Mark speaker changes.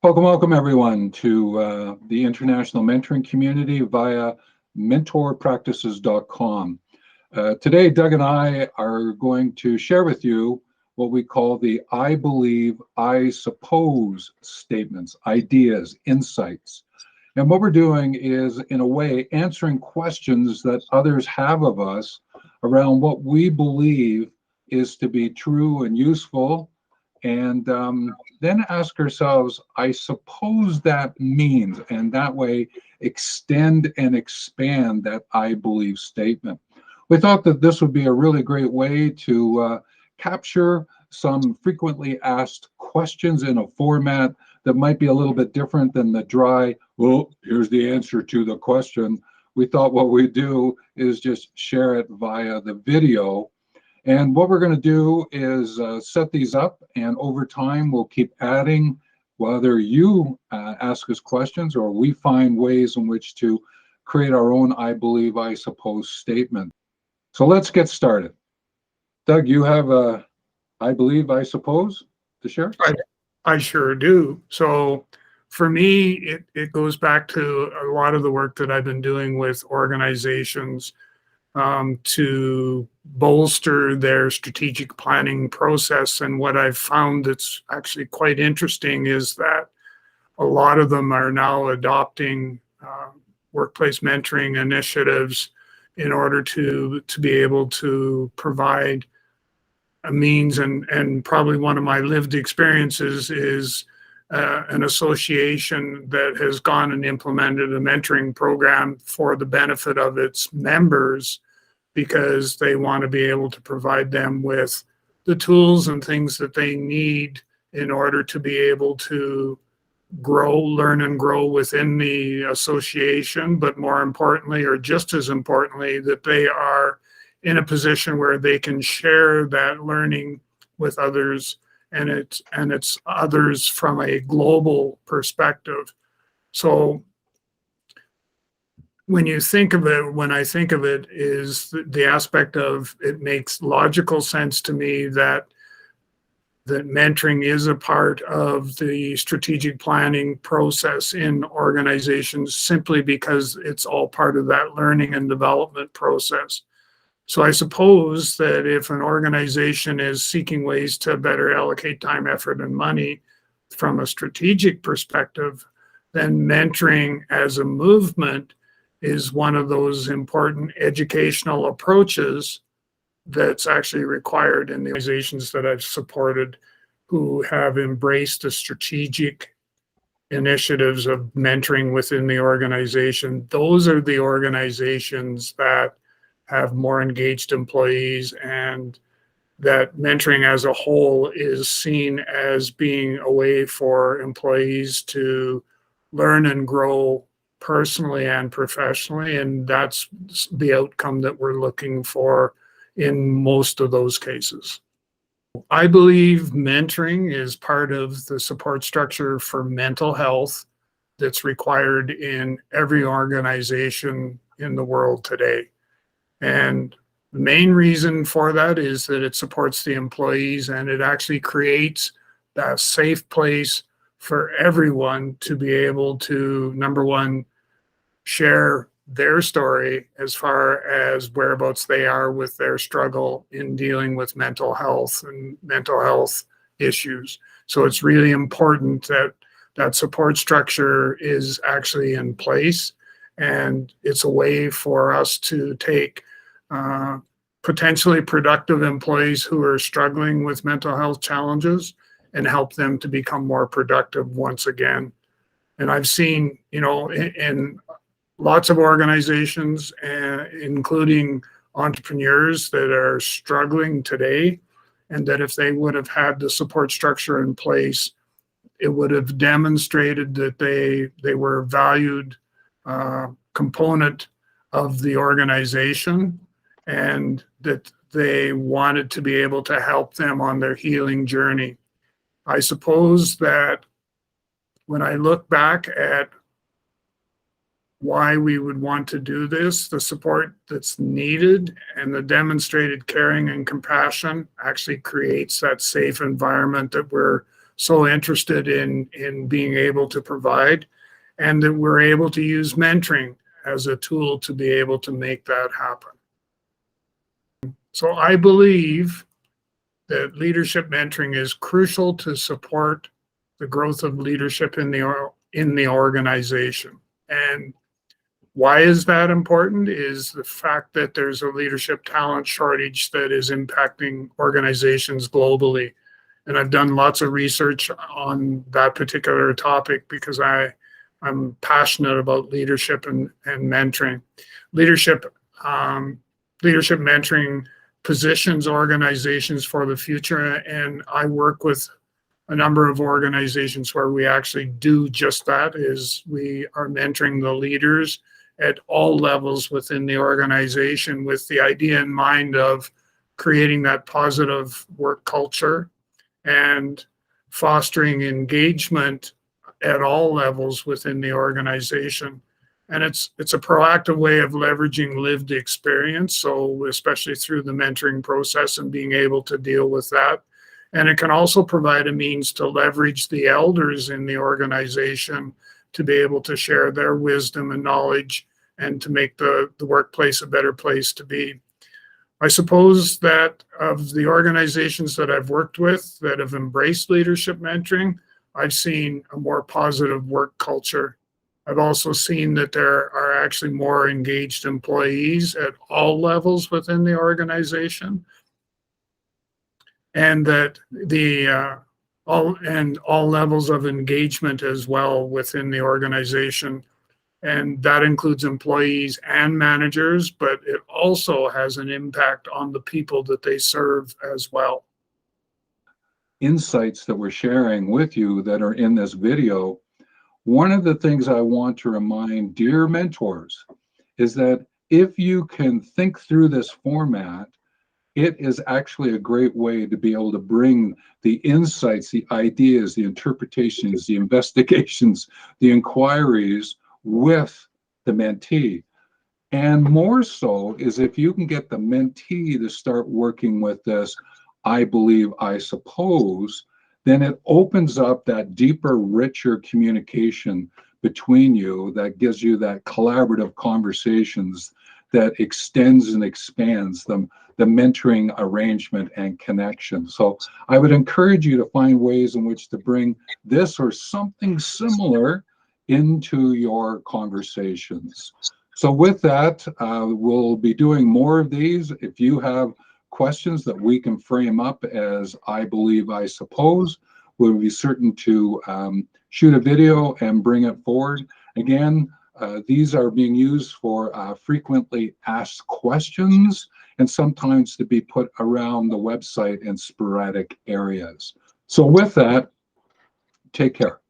Speaker 1: Welcome everyone to the international mentoring community via mentorpractices.com. Today, Doug and I are going to share with you what we call the I believe, I suppose statements, ideas, insights. And what we're doing is, in a way, answering questions that others have of us around what we believe is to be true and useful. And then ask ourselves, I suppose that means, and that way extend and expand that I believe statement. We thought that this would be a really great way to capture some frequently asked questions in a format that might be a little bit different than the dry, well, here's the answer to the question. We thought what we do is just share it via the video. And what we're going to do is set these up, and over time we'll keep adding, whether you ask us questions or we find ways in which to create our own I believe, I suppose statement. So let's get started. Doug, you have a I believe, I suppose to share?
Speaker 2: I sure do. So for me, it goes back to a lot of the work that I've been doing with organizations to bolster their strategic planning process. And what I've found that's actually quite interesting is that a lot of them are now adopting workplace mentoring initiatives in order to be able to provide a means. And probably one of my lived experiences is an association that has gone and implemented a mentoring program for the benefit of its members, because they want to be able to provide them with the tools and things that they need in order to be able to grow, learn and grow within the association, but more importantly, or just as importantly, that they are in a position where they can share that learning with others, and it's others from a global perspective. So when I think of it, is the aspect of, it makes logical sense to me that mentoring is a part of the strategic planning process in organizations, simply because it's all part of that learning and development process. So I suppose that if an organization is seeking ways to better allocate time, effort, and money from a strategic perspective, then mentoring as a movement is one of those important educational approaches that's actually required in the organizations that I've supported, who have embraced the strategic initiatives of mentoring within the organization. Those are the organizations that have more engaged employees, and that mentoring as a whole is seen as being a way for employees to learn and grow personally and professionally. And that's the outcome that we're looking for in most of those cases. I believe mentoring is part of the support structure for mental health that's required in every organization in the world today. And the main reason for that is that it supports the employees, and it actually creates that safe place for everyone to be able to, number one, share their story as far as whereabouts they are with their struggle in dealing with mental health and mental health issues. So it's really important that that support structure is actually in place, and it's a way for us to take potentially productive employees who are struggling with mental health challenges and help them to become more productive once again. And I've seen, in lots of organizations, including entrepreneurs that are struggling today, and that if they would have had the support structure in place, it would have demonstrated that they were a valued component of the organization, and that they wanted to be able to help them on their healing journey. I suppose that when I look back at why we would want to do this, the support that's needed and the demonstrated caring and compassion actually creates that safe environment that we're so interested in being able to provide, and that we're able to use mentoring as a tool to be able to make that happen. So I believe that leadership mentoring is crucial to support the growth of leadership in the organization. And why is that important is the fact that there's a leadership talent shortage that is impacting organizations globally. And I've done lots of research on that particular topic because I'm passionate about leadership and mentoring. Leadership mentoring positions organizations for the future, and I work with a number of organizations where we actually do just that, is we are mentoring the leaders at all levels within the organization with the idea in mind of creating that positive work culture and fostering engagement at all levels within the organization. And it's a proactive way of leveraging lived experience, so especially through the mentoring process and being able to deal with that. And it can also provide a means to leverage the elders in the organization to be able to share their wisdom and knowledge and to make the workplace a better place to be. I suppose that of the organizations that I've worked with that have embraced leadership mentoring, I've seen a more positive work culture. I've also seen that there are actually more engaged employees at all levels within the organization, and that all levels of engagement as well within the organization. And that includes employees and managers, but it also has an impact on the people that they serve as well.
Speaker 1: Insights that we're sharing with you that are in this video, one of the things I want to remind dear mentors is that if you can think through this format, it is actually a great way to be able to bring the insights, the ideas, the interpretations, the investigations, the inquiries with the mentee. And more so is if you can get the mentee to start working with this, I believe, I suppose, then it opens up that deeper, richer communication between you that gives you that collaborative conversations that extends and expands the mentoring arrangement and connection. So I would encourage you to find ways in which to bring this or something similar into your conversations. So with that, we'll be doing more of these. If you have questions that we can frame up as I believe, I suppose, we'll be certain to shoot a video and bring it forward. Again, these are being used for frequently asked questions and sometimes to be put around the website in sporadic areas. So with that, take care.